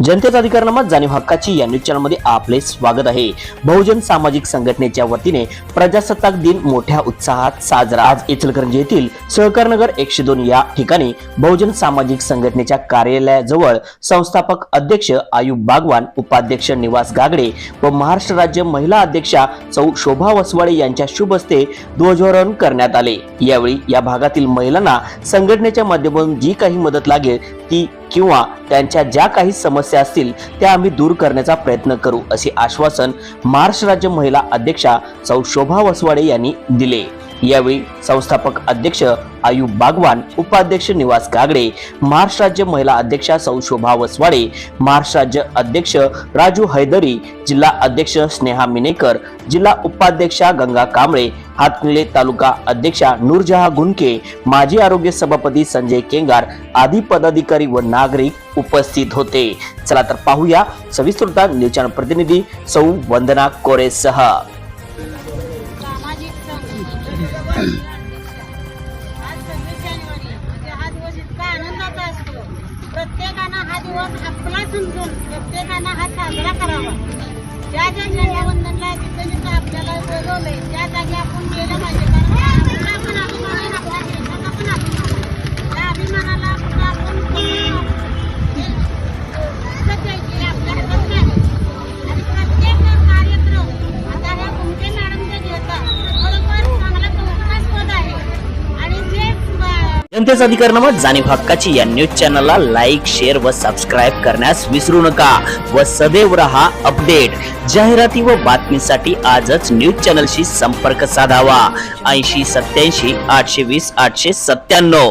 जनतेचा अधिकारनामा जाणीव हक्काची या न्यूज चॅनलमध्ये आपले स्वागत आहे। बहुजन सामाजिक संघटनेच्या वतीने प्रजासत्ताक दिन मोठ्या उत्साहात साजरा। आज इचलकरंजी येथील सहकारनगर 102 या ठिकाणी बहुजन सामाजिक संघटनेच्या कार्यालयाजवळ संस्थापक अध्यक्ष आयुब बागवान, उपाध्यक्ष निवास गागडे व महाराष्ट्र राज्य महिला अध्यक्षा सौ शोभा वसवाडे यांच्या शुभ हस्ते ध्वजारोहण करण्यात आले। यावेळी या भागातील महिलांना संघटनेच्या माध्यमातून जी काही मदत लागेल ती किंवा त्यांच्या ज्या काही समस्या असतील त्या आम्ही दूर करण्याचा प्रयत्न करू, असे आश्वासन महाराष्ट्र राज्य महिला अध्यक्षा सौ शोभा वसवाडे यांनी दिले। यावेळी संस्थापक अध्यक्ष आयुब बागवान, उपाध्यक्ष निवास गागडे, महाराष्ट्र राज्य महिला अध्यक्षा सौ शोभा वसवाडे, महाराष्ट्र राज्य अध्यक्ष राजू हैदरी, जिल्हा अध्यक्ष स्नेहा मिनेकर, जिल्हा उपाध्यक्षा गंगा कांबळे, हातकणंगले तालुका अध्यक्षा नूरजहा गुंडके, माजी आरोग्य सभापती संजय केंगार आदी पदाधिकारी व नागरिक उपस्थित होते। चला तर पाहूया सविस्तर न्यूज चॅनल प्रतिनिधी सौ वंदना कोरेसह। आज 26 जानेवारी म्हणजे हा दिवस इतका आनंदाचा असतो। प्रत्येकानं हा दिवस आपला समजून प्रत्येकानं हा साजरा करावा। ज्या ज्या झेंडावंदनला जिथं आपल्याला बोलवलंय त्या जागी आपण गेलं पाहिजे, कारण आपण अभिमान आहे, आपल्या देशाचा पण अभिमान आहे। त्या अभिमानाला आपण द्यायची आपल्या हातात नाही। आणि प्रत्येक कार्यक्रम आता ह्या कुमटे मॅडम जे घेतात बरोबर चांगला कौतुकास्पद आहे। आणि जे जनतेचा अधिकारनामा जाणीव हक्काची या न्यूज चॅनलला लाईक, शेअर व सबस्क्राईब करण्यास विसरू नका व सदैव रहा अपडेट। जाहिराती व बातमीसाठी आजच न्यूज चॅनलशी संपर्क साधावा। 80 87 820 897।